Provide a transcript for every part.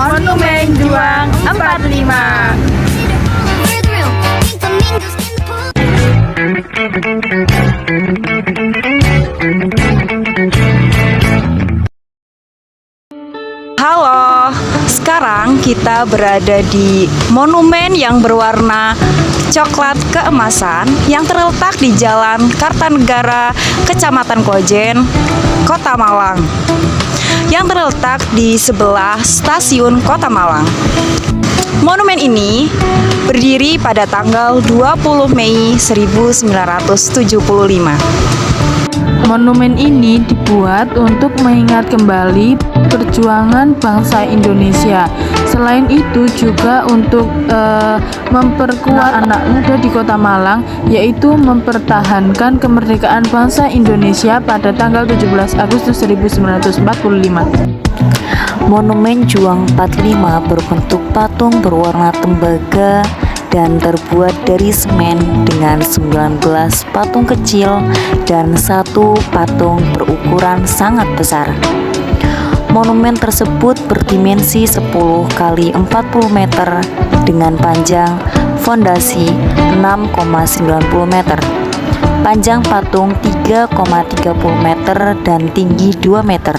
Monumen Juang 45. Halo, sekarang kita berada di monumen yang berwarna coklat keemasan yang terletak di Jalan Kartanegara, Kecamatan Klojen, Kota Malang, yang terletak di sebelah stasiun Kota Malang. Monumen ini berdiri pada tanggal 20 Mei 1975. Monumen ini dibuat untuk mengingat kembali perjuangan bangsa Indonesia. Selain itu juga untuk memperkuat anak muda di Kota Malang, yaitu mempertahankan kemerdekaan bangsa Indonesia pada tanggal 17 Agustus 1945. Monumen Juang 45 berbentuk patung berwarna tembaga dan terbuat dari semen dengan 19 patung kecil dan satu patung berukuran sangat besar. Monumen tersebut berdimensi 10 x 40 meter dengan panjang fondasi 6,90 meter, panjang patung 3,30 meter dan tinggi 2 meter.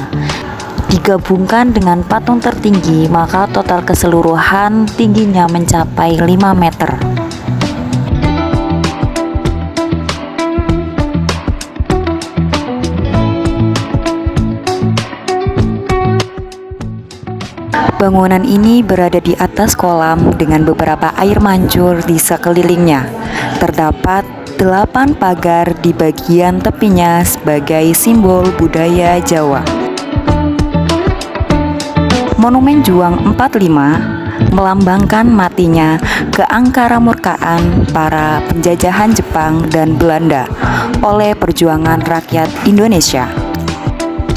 Digabungkan dengan patung tertinggi, maka total keseluruhan tingginya mencapai 5 meter. Bangunan ini berada di atas kolam dengan beberapa air mancur di sekelilingnya. Terdapat 8 pagar di bagian tepinya sebagai simbol budaya Jawa. Monumen Juang 45 melambangkan matinya keangkaramurkaan para penjajahan Jepang dan Belanda oleh perjuangan rakyat Indonesia.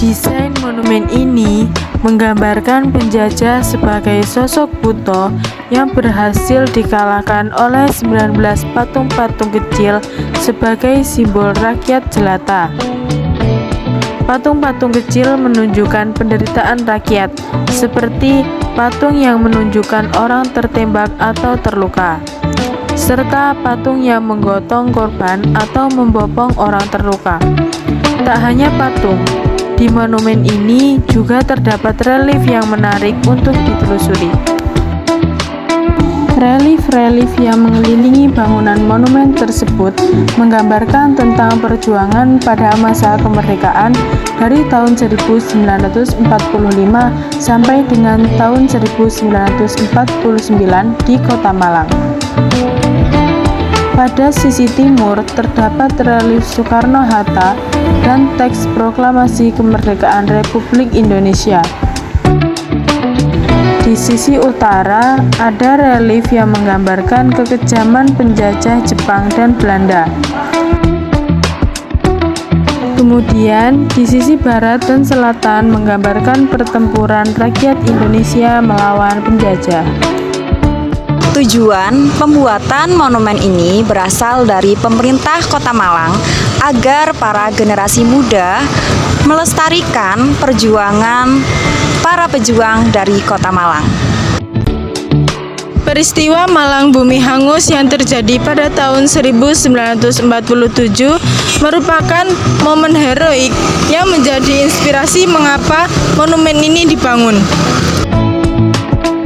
Desain monumen ini menggambarkan penjajah sebagai sosok buto yang berhasil dikalahkan oleh 19 patung-patung kecil sebagai simbol rakyat jelata. Patung-patung kecil menunjukkan penderitaan rakyat, seperti patung yang menunjukkan orang tertembak atau terluka, serta patung yang menggotong korban atau membopong orang terluka. Tak hanya patung, di monumen ini juga terdapat relief yang menarik untuk ditelusuri. Relief-relief yang mengelilingi bangunan monumen tersebut menggambarkan tentang perjuangan pada masa kemerdekaan dari tahun 1945 sampai dengan tahun 1949 di Kota Malang. Pada sisi timur terdapat relief Soekarno-Hatta dan teks proklamasi kemerdekaan Republik Indonesia. Di sisi utara ada relief yang menggambarkan kekejaman penjajah Jepang dan Belanda. Kemudian di sisi barat dan selatan menggambarkan pertempuran rakyat Indonesia melawan penjajah. Tujuan pembuatan monumen ini berasal dari pemerintah Kota Malang agar para generasi muda melestarikan perjuangan para pejuang dari Kota Malang. Peristiwa Malang Bumi Hangus yang terjadi pada tahun 1947 merupakan momen heroik yang menjadi inspirasi mengapa monumen ini dibangun.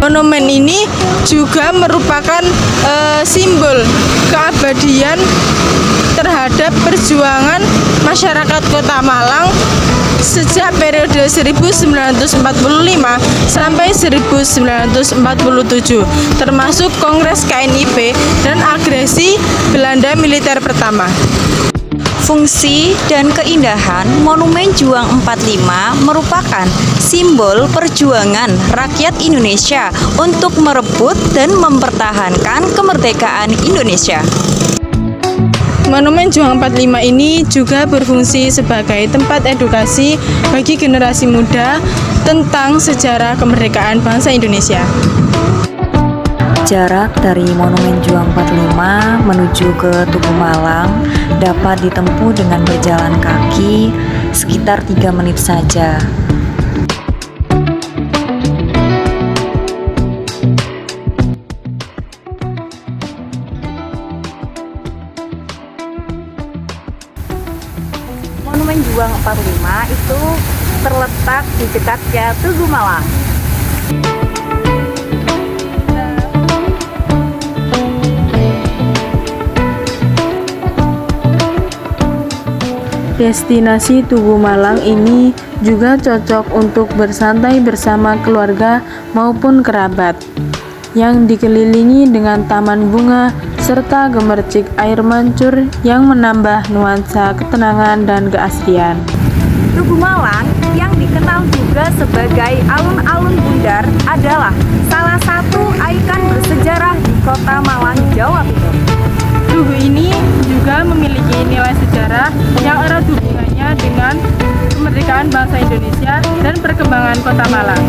Monumen ini juga merupakan simbol keabadian terhadap perjuangan masyarakat Kota Malang sejak periode 1945 sampai 1947, termasuk Kongres KNIP dan agresi Belanda militer pertama. Fungsi dan keindahan Monumen Juang 45 merupakan simbol perjuangan rakyat Indonesia untuk merebut dan mempertahankan kemerdekaan Indonesia. Monumen Juang 45 ini juga berfungsi sebagai tempat edukasi bagi generasi muda tentang sejarah kemerdekaan bangsa Indonesia. Jarak dari Monumen Juang 45 menuju ke Tugu Malang dapat ditempuh dengan berjalan kaki sekitar 3 menit saja. 45 itu terletak di dekatnya Tugu Malang. Destinasi Tugu Malang ini juga cocok untuk bersantai bersama keluarga maupun kerabat, yang dikelilingi dengan taman bunga serta gemercik air mancur yang menambah nuansa ketenangan dan keasrian. Tugu Malang yang dikenal juga sebagai alun-alun bundar adalah salah satu ikon bersejarah di Kota Malang, Jawa Timur. Tugu ini juga memiliki nilai sejarah yang erat hubungannya dengan kemerdekaan bangsa Indonesia dan perkembangan Kota Malang.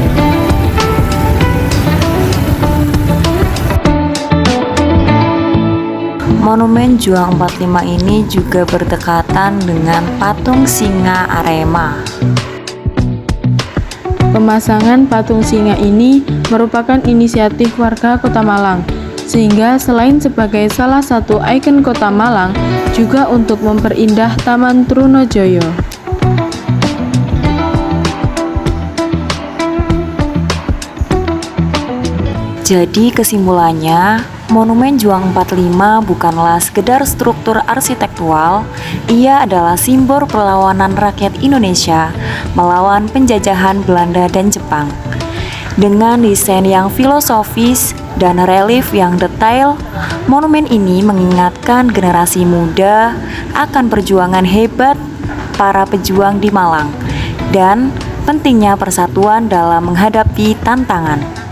Monumen Juang 45 ini juga berdekatan dengan patung singa Arema. Pemasangan patung singa ini merupakan inisiatif warga Kota Malang, sehingga selain sebagai salah satu ikon Kota Malang, juga untuk memperindah Taman Trunojoyo. Jadi kesimpulannya, Monumen Juang 45 bukanlah sekedar struktur arsitektural, ia adalah simbol perlawanan rakyat Indonesia melawan penjajahan Belanda dan Jepang. Dengan desain yang filosofis dan relief yang detail, monumen ini mengingatkan generasi muda akan perjuangan hebat para pejuang di Malang dan pentingnya persatuan dalam menghadapi tantangan.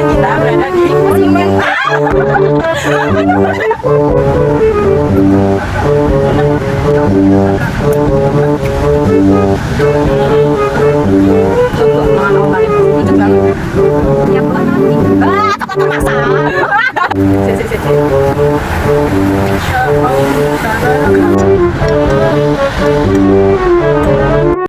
Kita berada di